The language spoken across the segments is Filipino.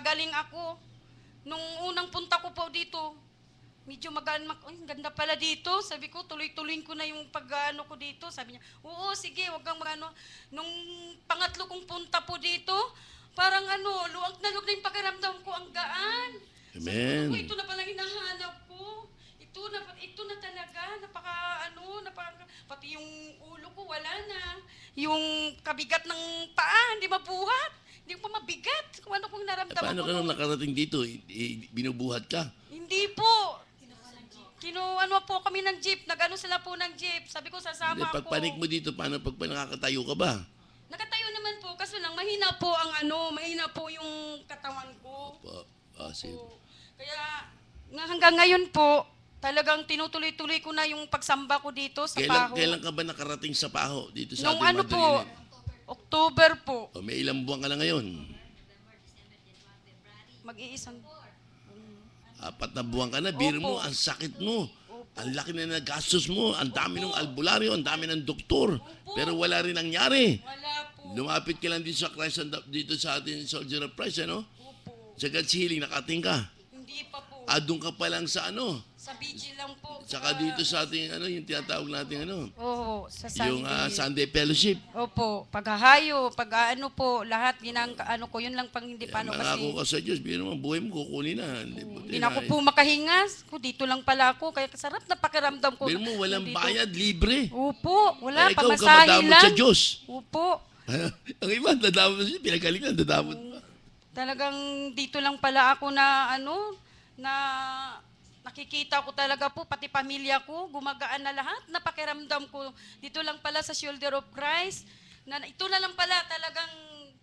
Galing ako. Nung unang punta ko po dito, medyo ang ganda pala dito. Sabi ko, tuloy-tuloy ko na yung pag-ano ko dito. Sabi niya, oo, sige, wag kang magano. Nung pangatlo kong punta po dito, parang luwag na yung pakiramdam ko, ang gaan. Sabi ko, Amen. naku, ito na palang hinahanap ko. Ito na talaga, pati yung ulo ko, wala na. Yung kabigat ng paa, hindi mabuhat. Hindi ko pa mabigat kung ano kong naramdaman Paano ko. ka nung nakarating dito? Binubuhat ka? Hindi po. Ano po kami ng jeep, nag-ano sila po ng jeep. Sabi ko, sasama ako. Pagpanik mo dito, paano pag nakakatayo ka ba? Nakatayo naman po, kaso lang mahina po yung katawan ko. Sige. Po. Kaya hanggang ngayon po, talagang tinutuloy-tuloy ko na yung pagsamba ko dito sa Paho. Kailan ka ba nakarating sa Paho? Dito sa Nung ating po, Madrid? October po. May ilang buwan ka na ngayon? Mag-iisang. 4 na buwan ka na. Biro mo, Opo. ang sakit mo. Ang laki na nagastos mo. Ang dami ng albularyo, ang dami ng doktor. Pero wala rin nangyari. Wala po. Lumapit ka lang dito sa Christ, dito sa ating Soldier of Christ, ano? Opo. Sa God's Healing, nakating ka. Hindi pa po. Doon ka pa lang sa Sa BG lang po. Saka dito sa ating, yung tinatawag natin, Oo, sa Sunday. yung Sunday Fellowship. Opo, paghahayo, po, lahat ko, yun lang pang hindi paano Mangako kasi ka sa Diyos, biro mo, buhay mo kukunin na. hindi na ako po makahingas. Dito lang pala ako, kaya sarap na pakiramdam ko. Biro mo, walang dito. bayad, libre. Opo, wala, Ikaw ka pamasahe madamot lang. sa Diyos. Opo, Ang iba, nadamot siya, pinagaling na, nadamot pa. talagang dito lang pala ako na na nakikita ko talaga po, pati pamilya ko, gumagaan na lahat, napakiramdam ko. Dito lang pala sa Shoulder of Christ, ito na lang pala talagang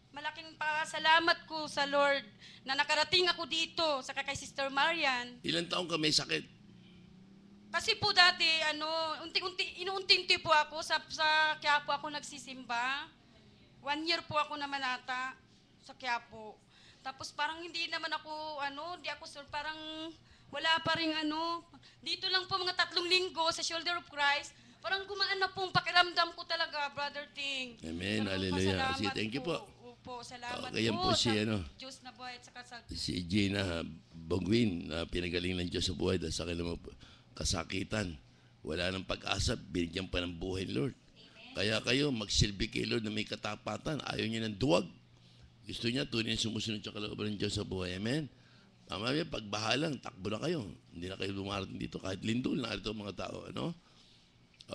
malaking pasalamat ko sa Lord na nakarating ako dito sa kay Sister Marian. Ilang taong ka may sakit? Kasi po dati, inuunti-unti po ako sa Quiapo ako nagsisimba. 1 year po ako naman ata sa Quiapo. Tapos parang hindi naman ako, parang wala pa rin Dito lang po mga 3 linggo sa Shoulder of Christ, parang gumaan na pong pakiramdam ko talaga, Brother Ting. Amen, Salamat hallelujah. Sige, thank you po. Opo, salamat Ayan po si, sa Diyos na buhay at saka sa Si Gina Bongwin, na pinagaling ng Diyos sa buhay dahil sa kanilang kasakitan. Wala nang pag-asa, binigyan pa ng buhay, Lord. Kaya kayo, magsilbi kay Lord na may katapatan. Ayaw niya ng duwag. Gusto niya, tunay sumusunod sa kalooban ng Diyos sa buhay. Amen? Mamaya, pagbahalang, takbo na kayo. Hindi na kayo lumarating dito. Kahit lindol na ito mga tao.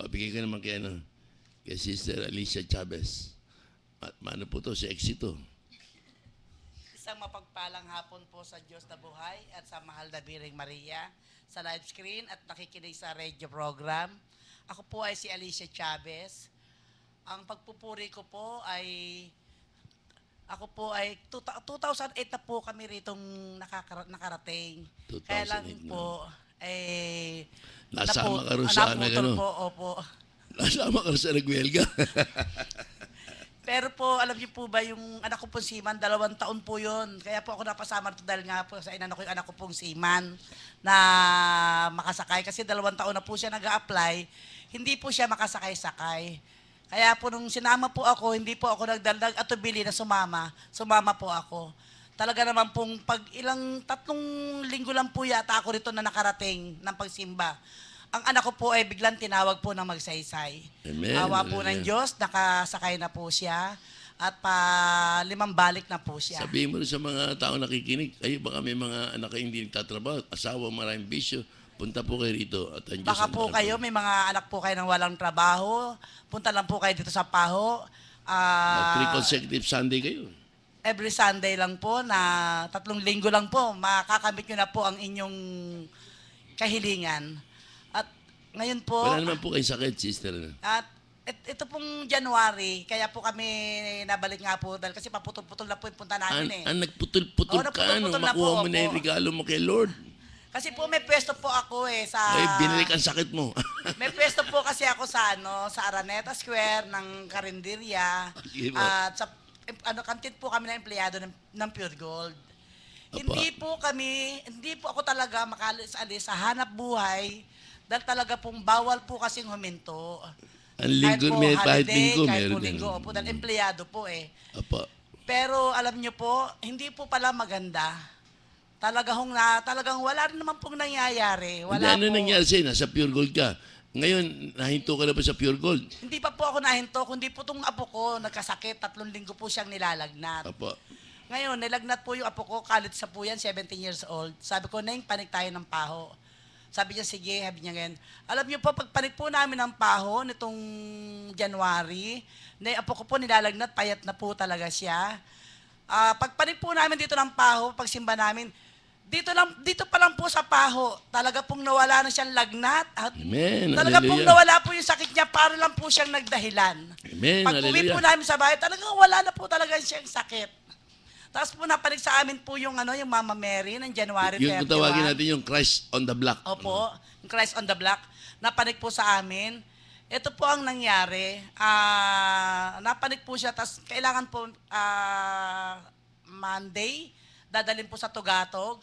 Bigay ka naman kay Sister Alicia Chavez. At maano po to, si Exito. Isang mapagpalang hapon po sa Diyos na buhay at sa mahal na Biring Maria sa live screen at nakikinig sa radio program. Ako po ay si Alicia Chavez. Ang pagpupuri ko po ay 2008 na po kami ritong nakarating. 2008 Kaya lang na. po, Nasama ka rin sa naputol po, opo. Nasama ka rin sa nagwelga. Pero po, alam niyo po ba, yung anak ko pong Siman, 2 taon po yun. Kaya po ako napasama nito dahil nga po sa inano ko yung anak ko pong Siman na makasakay. Kasi 2 taon na po siya nag-a-apply, hindi po siya makasakay-sakay. Kaya po nung sinama po ako, hindi po ako nagdaldag atubili na sumama po ako. Talaga naman pong 3 linggo lang po yata ako rito na nakarating ng pagsimba. Ang anak ko po ay biglang tinawag po ng magsaysay. Amen. Awa po ng Diyos, nakasakay na po siya at 5 balik na po siya. Sabihin mo rin sa mga tao nakikinig, kayo baka may mga anak kayo hindi nagtatrabaho, asawa, maraming bisyo, punta po kayo rito. At ang Diyos Baka ang po marami. kayo, may mga anak po kayo ng walang trabaho, punta lang po kayo dito sa Paho. Mag 3 consecutive Sunday kayo. Every Sunday lang po na 3 linggo lang po, makakamit nyo na po ang inyong kahilingan. At ngayon po, Wala naman po kayo sakit, sister. at ito pong January, kaya po kami nabalik nga po dahil kasi paputol-putol na po yung punta namin Nagputol-putol Oo, ka, naputol-putol na makuha po, mo na yung opo. regalo mo kay Lord. Kasi po may pwesto po ako sa... Ay, binalik ang sakit mo. May pwesto po kasi ako sa Araneta Square ng Carinderia. Sige po. At sa kantin po kami na empleyado ng Pure Gold. Apa. Hindi po ako talaga makalis-alis sa hanap buhay dahil talaga pong bawal po kasing huminto. Ang linggo, Kahit po kahit holiday, linggo, kahit po meron linggo, yan. po, dahil empleyado po eh. Apa. Pero alam niyo po, hindi po pala maganda. Talagang wala rin naman pong nangyayari. Hindi, Wala ano po. nangyari sa'yo? Nasa Pure Gold ka. Ngayon, nahinto ka na ba sa Pure Gold? Hindi pa po ako nahinto, kundi po itong apo ko, nagkasakit, 3 linggo po siyang nilalagnat. Apo. Ngayon, nilagnat po yung apo ko, college sa po yan, 17 years old. Sabi ko, Neng, panik tayo ng paho. Sabi niya, sige, sabi niya ngayon. Alam niyo po, pag panik po namin ng paho nitong January, na apo ko po nilalagnat, payat na po talaga siya. Pag panik po namin dito ng paho, pag simba namin, dito pa lang po sa paho, talaga pong nawala na siyang lagnat. At Amen. talaga pong Hallelujah. nawala po yung sakit niya, para lang po siyang nagdahilan. Amen. Pag uwi Hallelujah. po namin sa bahay, talagang wala na po talaga siyang sakit. Tapos po napanig sa amin po yung yung Mama Mary ng January 31. Yung kung tawagin natin yung Christ on the Block. Opo, yung Christ on the Block. Napanig po sa amin. Ito po ang nangyari. Napanig po siya, tapos kailangan po Monday, dadalhin po sa Tugatog.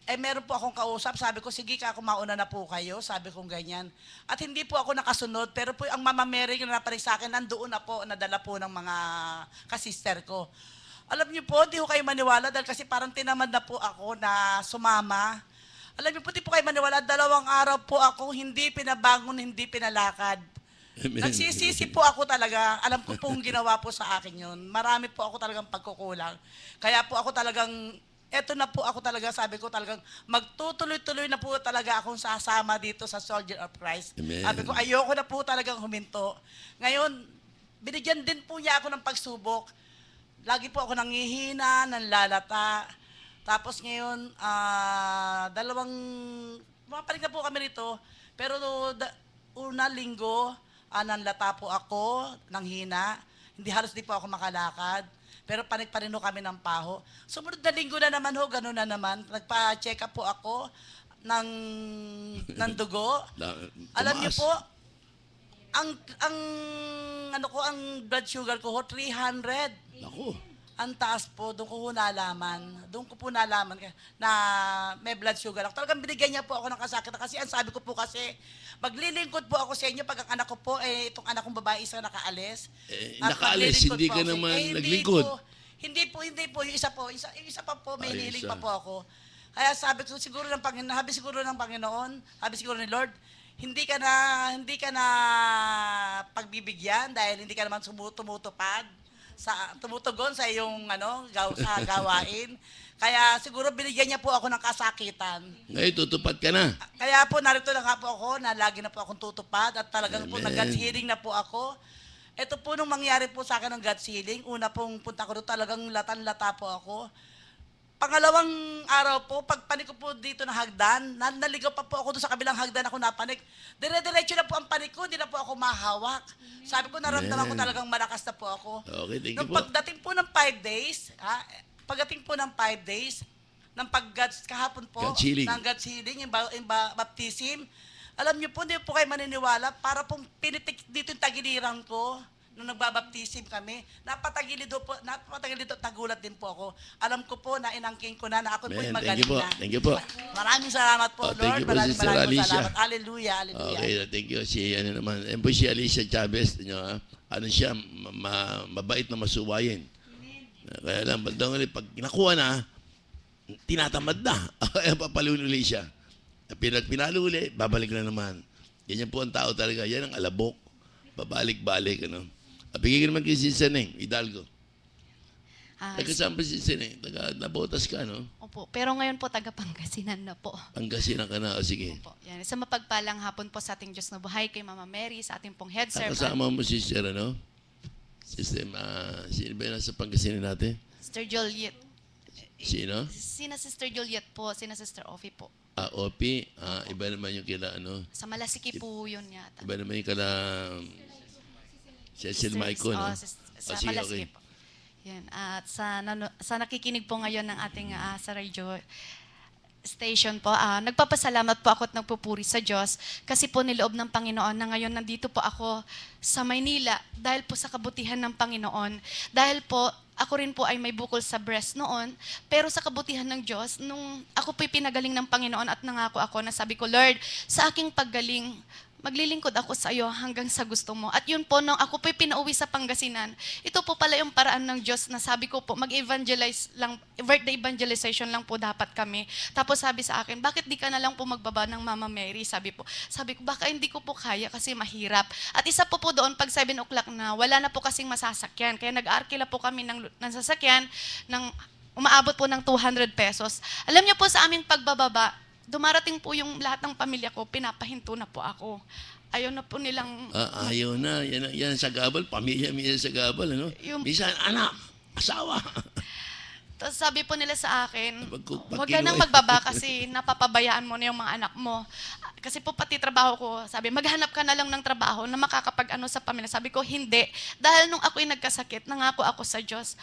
Meron po akong kausap, sabi ko, sige ka, kumauna na po kayo, sabi kong ganyan. At hindi po ako nakasunod, pero po ang Mama Mary yung napanig sa akin, nandoon na po, nadala po ng mga kasister ko. Alam niyo po, di ko kayo maniwala dahil kasi parang tinamad na po ako na sumama. Alam niyo po, di po kayo maniwala, 2 araw po ako hindi pinabangon, hindi pinalakad. Amen. Nagsisisi po ako talaga. Alam ko pong ginawa po sa akin yun. Marami po ako talagang pagkukulang. Kaya po ako talagang, eto na po ako talaga, sabi ko talagang magtutuloy-tuloy na po talaga akong sasama dito sa Soldier of Christ. Amen. Sabi ko, ayoko na po talagang huminto. Ngayon, binigyan din po niya ako ng pagsubok. Lagi po ako nangihina, nanlalata. Tapos ngayon, mapalig na po kami rito. Pero una linggo, nanlata po ako, nanghina. Hindi halos di po ako makalakad. Pero panik pa rin ho kami ng paho. Sumunod na linggo na naman ho, gano'n na naman. Nagpa-check up po ako ng dugo. Alam niyo po, ang blood sugar ko ho, 300. Ako. Ang taas po, doon ko po nalaman na may blood sugar ako. Talagang binigyan niya po ako ng kasakitan kasi ang sabi ko po kasi, maglilingkod po ako sa inyo pag ang anak ko po, itong anak kong babae isa nakaalis. At Nakaalis, maglilingkod hindi po ka ako sa naman inyo. naglingkod. Hindi po, yung isa pa po, may Ay, hiniling isa. pa po ako. Kaya sabi ko siguro ng Panginoon, sabi siguro ni Lord, hindi ka na pagbibigyan dahil hindi ka naman tumutugon sa iyong sa gawain. Kaya siguro binigyan niya po ako ng kasakitan. Ngayon, tutupad ka na. Kaya po narito na nga po ako na lagi na po akong tutupad at talagang po Amen. nag-God's healing na po ako. Ito po nung mangyari po sa akin ng God's healing, una pong punta ko doon talagang latan-lata po ako. Pangalawang araw po, pagpanik ko po dito na hagdan, naligaw pa po ako doon sa kabilang hagdan ako napanik. Dire-diretso na po ang panik ko, hindi na po ako mahawak. Sabi ko, naramdaman ko Amen. talagang malakas na po ako. Okay, thank you Nung po. pagdating po ng 5 days, kahapon po, God's healing. ng God's healing, yung baptism, alam niyo po, hindi po kayo maniniwala, para pong pinitik dito yung tagiliran ko, nung nagbabaptism kami, napatagilid po, tagulat din po ako. Alam ko po na inangking ko na ako po yung Amen. magaling Thank you po. na. Thank you po. Maraming salamat po, Oh, thank Lord. you po, Maraming Sister Alicia. salamat. Hallelujah, hallelujah. Okay, thank you. Po si Alicia Chavez, siya, mabait na masuwayin. Kaya lang, bandang ulit, pag nakuha na, tinatamad na. Kaya papaluli siya. Pinalo uli, babalik na naman. Ganyan po ang tao talaga. Yan ang alabok. Babalik-balik, Bigyan naman kay Sinsaneng, Hidalgo. Nagkasama si Sinsaneng, nabotas ka, no? Opo, pero ngayon po taga Pangasinan na po. Pangasinan ka na, o sige. Opo, yan. Sa mapagpalang hapon po sa ating Diyos na buhay, kay Mama Mary, sa ating pong head servant, Nakasama mo si Sister, Sister, sino ba yung nasa Pangasinan natin? Sister Juliet. Sino? Sina Sister Juliet po, sina Sister Ofi po. Opi, iba naman yung kila, Sa Malasiki po yun yata. iba naman yung kila, Cecil Maico, no? Sa Sige, Malasiki okay. po. Yan. At sa nakikinig po ngayon ng ating sa radio station po, nagpapasalamat po ako at nagpupuri sa Diyos kasi po niloob ng Panginoon na ngayon nandito po ako sa Maynila dahil po sa kabutihan ng Panginoon. Dahil po ako rin po ay may bukol sa breast noon, pero sa kabutihan ng Diyos, nung ako po'y pinagaling ng Panginoon at nangako ako na sabi ko, Lord, sa aking paggaling, maglilingkod ako sa iyo hanggang sa gusto mo. At yun po, nung ako po'y pinauwi sa Pangasinan, ito po pala yung paraan ng Diyos na sabi ko po, mag-evangelize lang, birthday evangelization lang po dapat kami. Tapos sabi sa akin, bakit di ka na lang po magbaba ng Mama Mary? Sabi ko, baka hindi ko po kaya kasi mahirap. At isa po doon, pag 7 o'clock na, wala na po kasing masasakyan. Kaya nag-arkila po kami ng sasakyan, umaabot po ng 200 pesos. Alam niyo po sa aming pagbababa, dumarating po yung lahat ng pamilya ko, pinapahinto na po ako. Ayaw na po nilang... Ayaw na. Yan sa gabal. Pamilya sa gabal. Ano? Minsan, anak, asawa. Tapos sabi po nila sa akin, Pag huwag ka nang magbaba kasi napapabayaan mo na yung mga anak mo. Kasi po pati trabaho ko, sabi, maghanap ka na lang ng trabaho na makakapag-ano sa pamilya. Sabi ko, hindi. Dahil nung ako'y nagkasakit, nangako ako sa Diyos.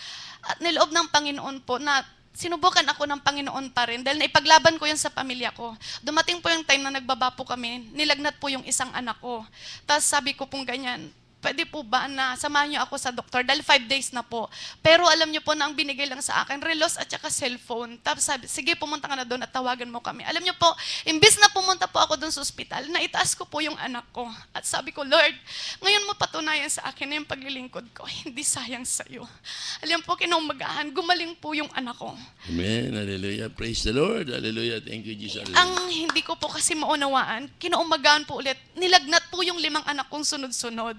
At niloob ng Panginoon po na sinubukan ako ng Panginoon pa rin dahil naipaglaban ko yan sa pamilya ko. Dumating po yung time na nagbaba po kami, nilagnat po yung isang anak ko. Tapos sabi ko pong ganyan, pwede po ba na samahan niyo ako sa doktor? Dahil 5 days na po. Pero alam niyo po na ang binigay lang sa akin, relos at saka cellphone. Tapos sabi, sige pumunta ka na doon at tawagan mo kami. Alam niyo po, imbis na pumunta po ako doon sa ospital, naitaas ko po yung anak ko. At sabi ko, Lord, ngayon mo patunayan sa akin na yung paglilingkod ko, hindi sayang sa iyo. Alam po, kinaumagahan, gumaling po yung anak ko. Amen. Hallelujah. Praise the Lord. Hallelujah. Thank you, Jesus. Ang hindi ko po kasi maunawaan, kinaumagahan po ulit, nilagnat po yung 5 anak kong sunod-sunod.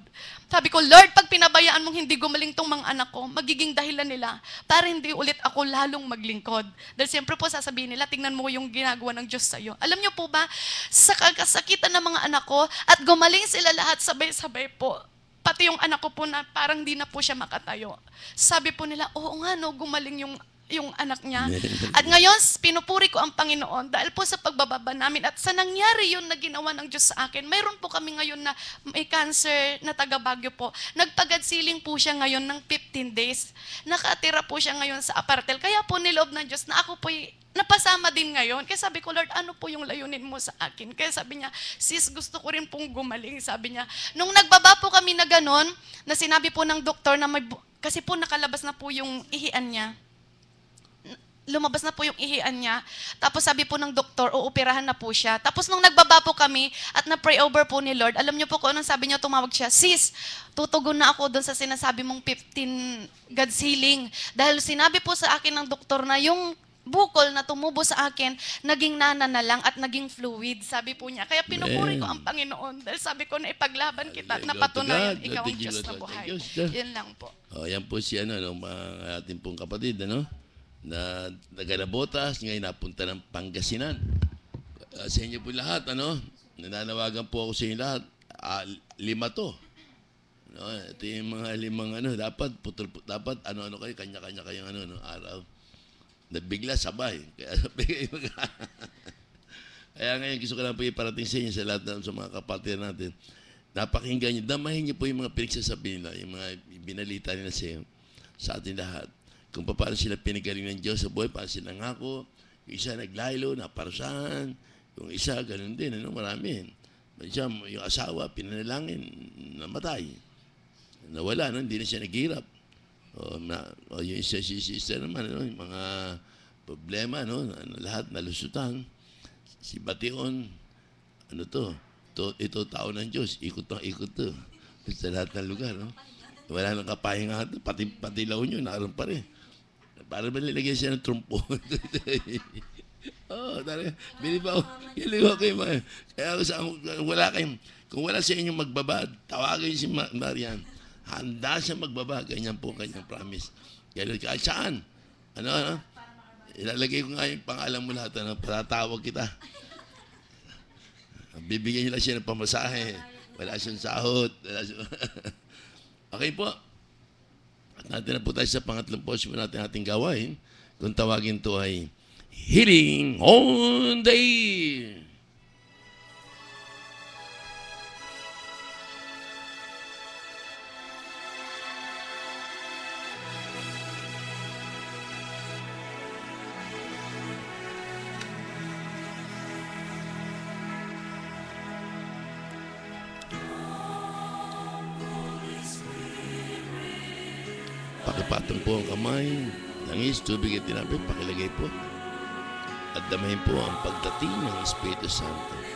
Sabi ko, Lord, pag pinabayaan mong hindi gumaling tong mga anak ko, magiging dahilan nila para hindi ulit ako lalong maglingkod. Dahil siyempre po sasabihin nila, tingnan mo yung ginagawa ng Diyos sa'yo. Alam niyo po ba, sa kakasakitan ng mga anak ko, at gumaling sila lahat sabay-sabay po, pati yung anak ko po na parang di na po siya makatayo. Sabi po nila, oo nga no, gumaling yung anak niya. At ngayon, pinupuri ko ang Panginoon dahil po sa pagbababa namin at sa nangyari yun na ginawa ng Diyos sa akin. Mayroon po kami ngayon na may cancer na taga Baguio po. Nagpagad-siling po siya ngayon ng 15 days. Nakatira po siya ngayon sa apartel. Kaya po niloob ng Diyos na ako po napasama din ngayon. Kaya sabi ko, Lord, ano po yung layunin mo sa akin? Kaya sabi niya, sis, gusto ko rin pong gumaling. Sabi niya, nung nagbaba po kami na ganon, na sinabi po ng doktor na kasi po nakalabas na po yung ihian niya. Lumabas na po yung ihian niya. Tapos sabi po ng doktor, uoperahan na po siya. Tapos nung nagbaba po kami at na-pray over po ni Lord, alam niyo po kung anong sabi niya, tumawag siya, sis, tutugon na ako doon sa sinasabi mong 15 God's healing. Dahil sinabi po sa akin ng doktor na yung bukol na tumubo sa akin, naging nana na lang at naging fluid, sabi po niya. Kaya pinupuri ko ang Panginoon dahil sabi ko na ipaglaban kita, napatunayan ikaw ang Diyos na buhay. Yan lang po. Yan po si mga ating pong kapatid, na naganabotas, ngayon napunta ng Pangasinan. Sa inyo po lahat, nananawagan po ako sa inyo lahat, 5 to. Ito yung mga 5, dapat kayo, kanya-kanya kayong araw. Nabigla, sabay. Kaya ngayon, gusto ko lang po iparating sa inyo sa lahat sa mga kapatid natin. Napakinggan nyo, damahin nyo po yung mga pinagsasabi nila, yung mga binalita nila sa ating lahat. Kung paano sila pinagaling ng Diyos sa buhay, paano sila nangako. Yung isa naglaylo, naparusahan. Yung isa, ganun din, marami. Yung asawa, pinanalangin, namatay. Nawala, hindi na siya naghirap. Yung isa, si sister naman, yung mga problema, lahat nalusutan. Si Bation, ito tao ng Diyos, ikot to. Sa lahat ng lugar, Wala nang kapahinga, pati law nyo, naroon pa rin. Para ba nilagyan siya ng trumpo? Bilib ako. Hilig ako kayo. Kaya kung wala sa inyong magbabad, tawagin si Marian. Handa siya magbaba. Ganyan po kanyang promise. Kaya kahit saan. Ilalagay ko nga yung pangalan mo lahat. Patatawag kita. Bibigyan niyo lang siya ng pamasahe. Wala siyang sahot. Okay po. At natin na po tayo sa pangatlong portion natin ating gawain. Kung tawagin to ay Healing on Day. Pakipatong po ang kamay, langis, tubig at tinapay, pakilagay po. At damahin po ang pagdating ng Espiritu Santo.